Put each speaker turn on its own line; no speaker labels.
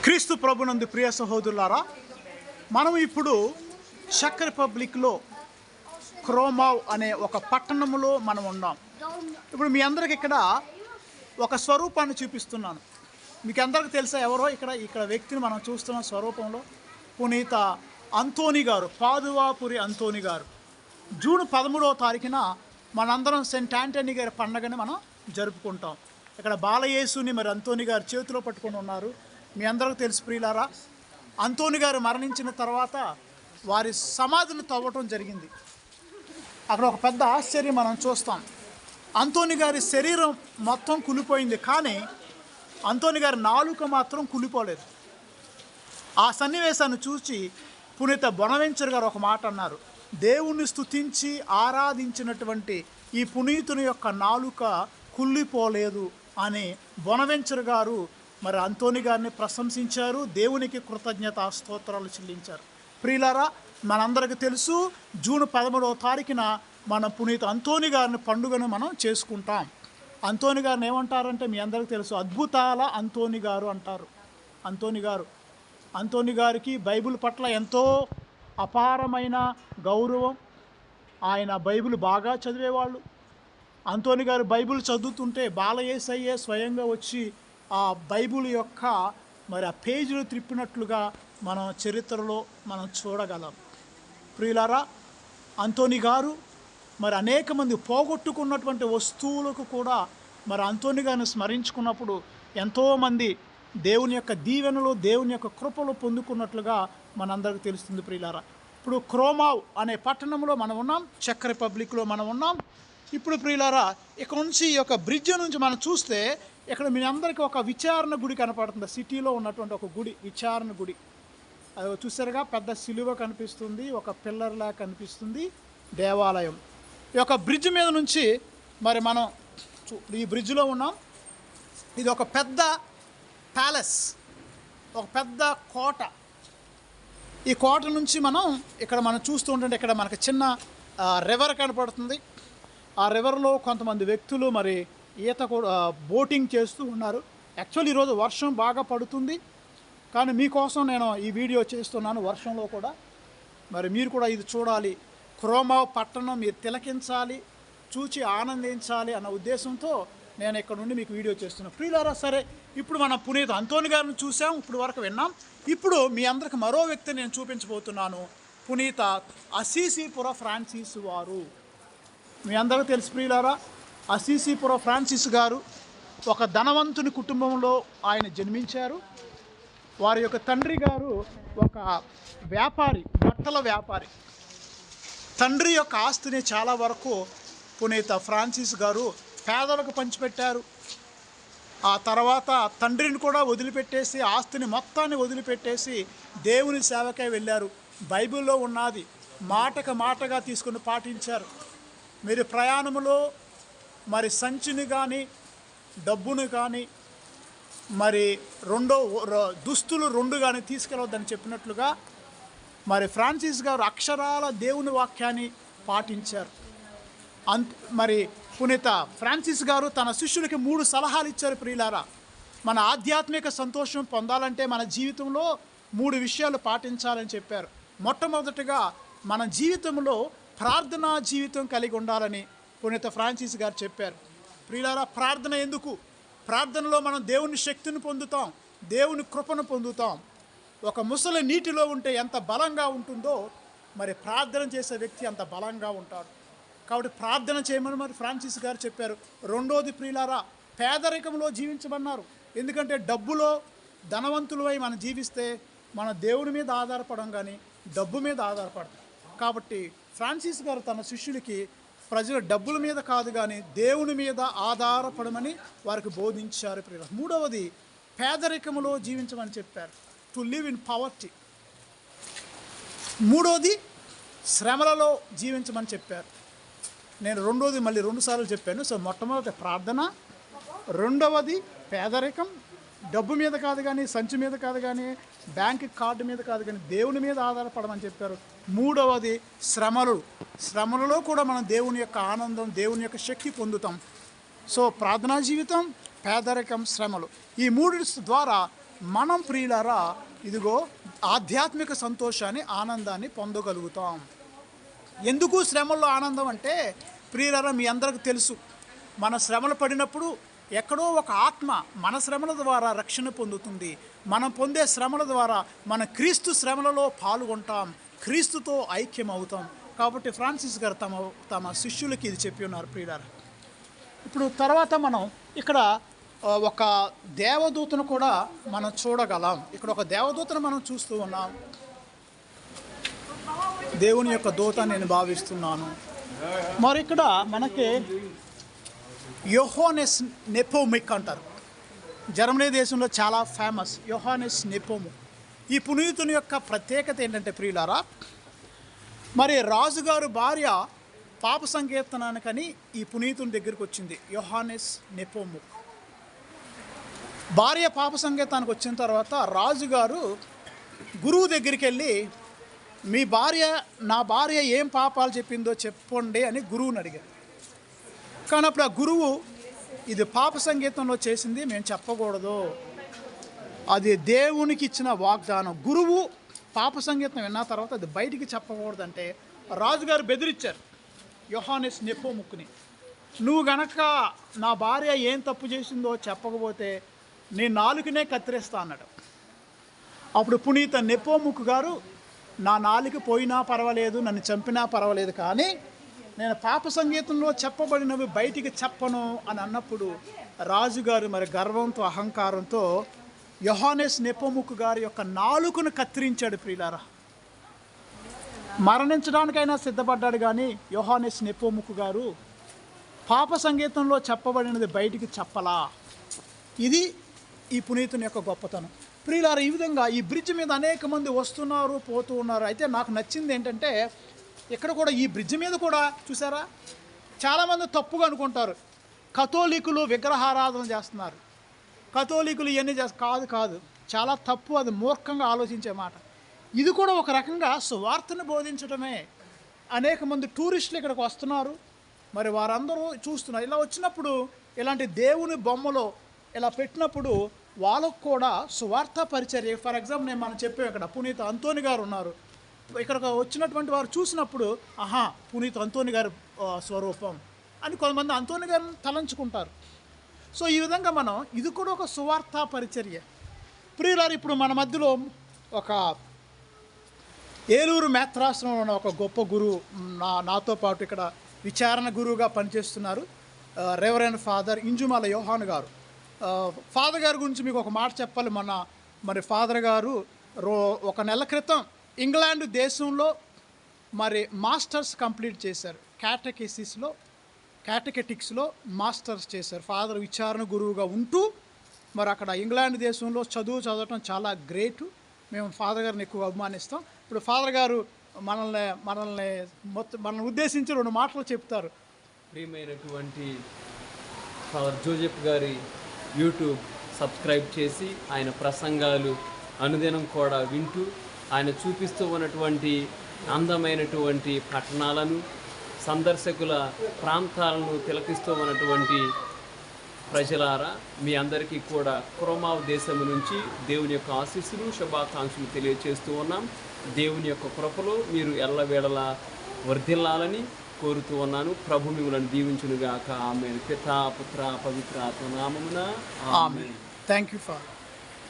క్రీస్తు ప్రభునందు ప్రియ సహోదరులారా, మనం ఇప్పుడు చెక్ రిపబ్లిక్లో క్రోమావ్ అనే ఒక పట్టణంలో మనం ఉన్నాం. ఇప్పుడు మీ అందరికి ఇక్కడ ఒక స్వరూపాన్ని చూపిస్తున్నాను. మీకు అందరికి తెలుసా ఎవరో? ఇక్కడ వ్యక్తిని మనం చూస్తున్న స్వరూపంలో పునీత అంతోని గారు, పాదువాపురి అంతోని గారు. జూన్ 13వ తారీఖున మనందరం సెయింట్ ఆంటనీ గారి పండగని మనం జరుపుకుంటాం. ఇక్కడ బాలయేసుని మరి అంతోని గారు చేతిలో పట్టుకొని ఉన్నారు. మీ అందరికీ తెలుసు ప్రియులారా, అంతోని గారు మరణించిన తర్వాత వారి సమాధిని తవ్వటం జరిగింది. అక్కడ ఒక పెద్ద ఆశ్చర్యం మనం చూస్తాం. అంతోని గారి శరీరం మొత్తం కులిపోయింది, కానీ అంతోని గారి నాలుక మాత్రం కులిపోలేదు. ఆ సన్నివేశాన్ని చూసి పునీత బొనవెంచర్ గారు ఒక మాట అన్నారు. దేవుణ్ణి స్తుతించి ఆరాధించినటువంటి ఈ పునీతుని యొక్క నాలుక కుళ్ళిపోలేదు అని బొనవెంచర్ గారు మరి అంతోని గారిని ప్రశంసించారు. దేవునికి కృతజ్ఞత స్తోత్రాలు చెల్లించారు. ప్రియులారా, మనందరికీ తెలుసు, జూన్ 13వ తారీఖున మనం పునీత అంతోని గారిని పండుగను మనం చేసుకుంటాం. అంతోని గారిని ఏమంటారంటే మీ అందరికీ తెలుసు, అద్భుతాల అంతోని గారు అంటారు. అంతోని గారికి బైబిల్ పట్ల ఎంతో అపారమైన గౌరవం. ఆయన బైబిల్ బాగా చదివేవాళ్ళు. అంతోని గారు బైబిల్ చదువుతుంటే బాలయేసయ్యే స్వయంగా వచ్చి ఆ బైబిల్ యొక్క మరి ఆ పేజీలు త్రిప్పినట్లుగా మనం చరిత్రలో మనం చూడగలం. ప్రియులారా, అంతోని గారు మరి అనేక మంది పోగొట్టుకున్నటువంటి వస్తువులకు కూడా మరి అంతోని గారిని స్మరించుకున్నప్పుడు ఎంతోమంది దేవుని యొక్క దీవెనలు, దేవుని యొక్క కృపలు పొందుకున్నట్లుగా మనందరికీ తెలుస్తుంది. ప్రియులారా, ఇప్పుడు క్రోమావ్ అనే పట్టణంలో మనం ఉన్నాం, చెక్ రిపబ్లిక్లో మనం ఉన్నాం. ఇప్పుడు ప్రియులారా, ఇక్కడ నుంచి ఈ యొక్క బ్రిడ్జ్ నుంచి మనం చూస్తే ఇక్కడ మీ అందరికీ ఒక విచారణ గుడి కనపడుతుంది. సిటీలో ఉన్నటువంటి ఒక గుడి, విచారణ గుడి. అది చూసారుగా, పెద్ద సిలువ కనిపిస్తుంది, ఒక పిల్లర్లా కనిపిస్తుంది, దేవాలయం. ఈ యొక్క బ్రిడ్జ్ మీద నుంచి మరి మనం ఈ బ్రిడ్జ్లో ఉన్నాం. ఇది ఒక పెద్ద ప్యాలెస్, ఒక పెద్ద కోట. ఈ కోట నుంచి మనం చూస్తూ ఉంటుంటే ఇక్కడ మనకు చిన్న రివర్ కనపడుతుంది. ఆ రివర్లో కొంతమంది వ్యక్తులు మరి ఈత కూడా బోటింగ్ చేస్తూ ఉన్నారు. యాక్చువల్లీ ఈరోజు వర్షం బాగా పడుతుంది, కానీ మీకోసం నేను ఈ వీడియో చేస్తున్నాను వర్షంలో కూడా. మరి మీరు కూడా ఇది చూడాలి, క్రోమావ్ పట్టణం మీరు తిలకించాలి, చూచి ఆనందించాలి అన్న ఉద్దేశంతో నేను ఇక్కడ నుండి మీకు వీడియో చేస్తున్నాను. ప్రియులారా, సరే, ఇప్పుడు మనం పునీత అంతోని గారిని చూసాం, ఇప్పుడు వరకు విన్నాం. ఇప్పుడు మీ అందరికి మరో వ్యక్తిని నేను చూపించబోతున్నాను, పునీత అసీసీపుర ఫ్రాన్సిస్ వారు. మీ అందరికీ తెలుసు ప్రియులారా, అసీసీపుర ఫ్రాన్సిస్ గారు ఒక ధనవంతుని కుటుంబంలో ఆయన జన్మించారు. వారి యొక్క తండ్రి గారు ఒక వ్యాపారి, బట్టల వ్యాపారి. తండ్రి యొక్క ఆస్తిని చాలా వరకు పునీత ఫ్రాన్సిస్ గారు పేదలకు పంచిపెట్టారు. ఆ తర్వాత తండ్రిని కూడా వదిలిపెట్టేసి, ఆస్తిని మొత్తాన్ని వదిలిపెట్టేసి దేవుని సేవకై వెళ్ళారు. బైబిల్లో ఉన్నది మాటగా తీసుకుని పాటించారు. మీరు ప్రయాణంలో మరి సంచిని కానీ, డబ్బును కానీ, మరి దుస్తులు 2 కానీ తీసుకెళ్ళవద్దని చెప్పినట్లుగా మరి ఫ్రాన్సిస్ గారు అక్షరాల దేవుని వాక్యాన్ని పాటించారు. మరి పునీత ఫ్రాన్సిస్ గారు తన శిష్యులకి 3 సలహాలు ఇచ్చారు. ప్రియులారా, మన ఆధ్యాత్మిక సంతోషం పొందాలంటే మన జీవితంలో 3 విషయాలు పాటించాలని చెప్పారు. మొట్టమొదటిగా మన జీవితంలో ప్రార్థనా జీవితం కలిగి ఉండాలని పునీత ఫ్రాన్సిస్ గారు చెప్పారు. ప్రియులారా, ప్రార్థన ఎందుకు? ప్రార్థనలో మనం దేవుని శక్తిని పొందుతాం, దేవుని కృపను పొందుతాం. ఒక ముసలి నీటిలో ఉంటే ఎంత బలంగా ఉంటుందో మరి ప్రార్థన చేసే వ్యక్తి అంత బలంగా ఉంటాడు. కాబట్టి ప్రార్థన చేయమని మరి ఫ్రాన్సిస్ గారు చెప్పారు. రెండోది ప్రియులారా, పేదరికంలో జీవించమన్నారు. ఎందుకంటే డబ్బులో ధనవంతులై మనం జీవిస్తే మన దేవుని మీద ఆధారపడం కానీ డబ్బు మీద ఆధారపడతాం. కాబట్టి ఫ్రాన్సిస్ గారు తన శిష్యులకి ప్రజల డబ్బుల మీద కాదు కానీ దేవుని మీద ఆధారపడమని వారికి బోధించారు. ప్రియులారా, మూడవది పేదరికంలో జీవించమని చెప్పారు, టు లివ్ ఇన్ పవర్టీ. మూడోది శ్రమలలో జీవించమని చెప్పారు. నేను రెండోది మళ్ళీ 2 సార్లు చెప్పాను. సో మొట్టమొదటి ప్రార్థన, రెండవది పేదరికం, డబ్బు మీద కాదు కానీ, సంచి మీద కాదు కానీ, బ్యాంక్ కార్డు మీద కాదు కానీ దేవుని మీద ఆధారపడమని చెప్పారు. మూడవది శ్రమలలో కూడా మనం దేవుని యొక్క ఆనందం, దేవుని యొక్క శక్తి పొందుతాం. సో ప్రార్థనా జీవితం, పేదరికం, శ్రమలు, ఈ 3 ద్వారా మనం ప్రియులారా ఇదిగో ఆధ్యాత్మిక సంతోషాన్ని, ఆనందాన్ని పొందగలుగుతాం. ఎందుకు శ్రమల్లో ఆనందం అంటే ప్రియులారా, మీ అందరికీ తెలుసు, మన శ్రమలు పడినప్పుడు ఎక్కడో ఒక ఆత్మ మన శ్రమల ద్వారా రక్షణ పొందుతుంది. మనం పొందే శ్రమల ద్వారా మన క్రీస్తు శ్రమలలో పాల్గొంటాం, క్రీస్తుతో ఐక్యం అవుతాం. కాబట్టి ఫ్రాన్సిస్ గారు తమ శిష్యులకి ఇది చెప్పి ఉన్నారు ప్రియులారా. ఇప్పుడు తర్వాత మనం ఇక్కడ ఒక దేవదూతను కూడా మనం చూడగలం. ఇక్కడ ఒక దేవదూతను మనం చూస్తూ ఉన్నాం. దేవుని యొక్క దూత నేను భావిస్తున్నాను. మరి ఇక్కడ మనకి యోహానెస్ నెపోముక్ అంటారు. జర్మనీ దేశంలో చాలా ఫేమస్ యోహానెస్ నెపోముక్. ఈ పునీతుని యొక్క ప్రత్యేకత ఏంటంటే ప్రియులారా, మరి రాజుగారు భార్య పాప సంకీర్తనానికని ఈ పునీతుని దగ్గరికి వచ్చింది. యోహానెస్ నెపోముక్ భార్య పాప సంకీర్తనానికి వచ్చిన తర్వాత రాజుగారు గురువు దగ్గరికి వెళ్ళి, నా భార్య ఏం పాపాలు చెప్పిందో చెప్పండి అని గురువుని అడిగారు. కానీ అప్పుడు ఆ గురువు, ఇది పాప సంగీతంలో చేసింది, మేము చెప్పకూడదు, అది దేవునికి ఇచ్చిన వాగ్దానం. గురువు పాప సంగీతం విన్న తర్వాత అది బయటికి చెప్పకూడదంటే రాజుగారు బెదిరించారు యోహానెస్ నెపోముక్ని, నువ్వు గనక నా భార్య ఏం తప్పు చేసిందో చెప్పకపోతే నీ నాలుకనే కత్తిరేస్తా అన్నాడు. అప్పుడు పునీత నెపోముక్ గారు, నా నాలుక పోయినా పర్వాలేదు, నన్ను చంపినా పర్వాలేదు, కానీ నేను పాప సంగీతంలో చెప్పబడినవి బయటికి చెప్పను అని అన్నప్పుడు రాజుగారు మరి గర్వంతో అహంకారంతో యోహానెస్ నెపోముక్ గారి యొక్క నాలుకను కత్తిరించాడు ప్రియులారా. మరణించడానికైనా సిద్ధపడ్డాడు, కానీ యోహానెస్ నెపోముక్ గారు పాప సంగీతంలో చెప్పబడినది బయటికి చెప్పలా. ఇది ఈ పునీతుని యొక్క గొప్పతనం ప్రియులారా. ఈ విధంగా ఈ బ్రిడ్జ్ మీద అనేక మంది వస్తున్నారు, పోతూ ఉన్నారు. అయితే నాకు నచ్చింది ఏంటంటే ఇక్కడ కూడా ఈ బ్రిడ్జ్ మీద కూడా చూసారా, చాలామంది తప్పుగా అనుకుంటారు, కథోలికులు విగ్రహారాధన చేస్తున్నారు, కథోలికులు ఇవన్నీ కాదు, చాలా తప్పు, అది మూర్ఖంగా ఆలోచించే మాట. ఇది కూడా ఒక రకంగా సువార్తను బోధించడమే. అనేక మంది టూరిస్టులు ఇక్కడికి వస్తున్నారు, మరి వారందరూ చూస్తున్నారు. ఇలా వచ్చినప్పుడు ఇలాంటి దేవుని బొమ్మలు ఇలా పెట్టినప్పుడు వాళ్ళకు కూడా సువార్త పరిచర్య. ఫర్ ఎగ్జాంపుల్ మనం చెప్పాం, ఇక్కడ పునీత అంతోని గారు ఉన్నారు. ఇక్కడ వచ్చినటువంటి వారు చూసినప్పుడు, ఆహా, పునీత అంతోని గారి స్వరూపం అని కొంతమంది అంతోని గారిని తలంచుకుంటారు. సో ఈ విధంగా మనం ఇది కూడా ఒక సువార్త పరిచర్య ప్రియులారు. ఇప్పుడు మన మధ్యలో ఒక ఏలూరు మేత్రాశ్రమంలో ఉన్న ఒక గొప్ప గురువు నాతో పాటు ఇక్కడ విచారణ గురువుగా పనిచేస్తున్నారు, రెవరెండ్ ఫాదర్ ఇంజుమాల యోహాన్ గారు. ఫాదర్ గారి గురించి మీకు ఒక మాట చెప్పాలి. మరి ఫాదర్ గారు ఒక నెల క్రితం ఇంగ్లాండ్ దేశంలో మరి మాస్టర్స్ కంప్లీట్ చేశారు. క్యాటకెటిక్స్లో మాస్టర్స్ చేశారు. ఫాదర్ విచారణ గురువుగా ఉంటూ మరి అక్కడ ఇంగ్లాండ్ దేశంలో చదవటం చాలా గ్రేటు. మేము ఫాదర్ గారిని ఎక్కువ అభిమానిస్తాం. ఇప్పుడు ఫాదర్ గారు మనల్ని ఉద్దేశించి 2 మాటలు చెప్తారు.
ప్రియమైనటువంటి ఫాదర్ జోజెఫ్ గారి యూట్యూబ్ సబ్స్క్రైబ్ చేసి ఆయన ప్రసంగాలు అనుదినం కూడా వింటూ ఆయన చూపిస్తూ ఉన్నటువంటి అందమైనటువంటి పట్టణాలను, సందర్శకుల ప్రాంతాలను తిలకిస్తూ ఉన్నటువంటి ప్రజలారా, మీ అందరికీ కూడా క్రోమావ్ దేశం నుంచి దేవుని యొక్క ఆశీస్సులు, శుభాకాంక్షలు తెలియజేస్తూ ఉన్నాం. దేవుని యొక్క కృపలో మీరు ఎల్లవేళలా వర్ధిల్లాలని కోరుతూ ఉన్నాను. ప్రభు మిమ్మల్ని దీవించునుగాక. ఆమేన్. పితా పుత్ర పవిత్ర ఆత్మ నామమున ఆమేన్.
Thank you father.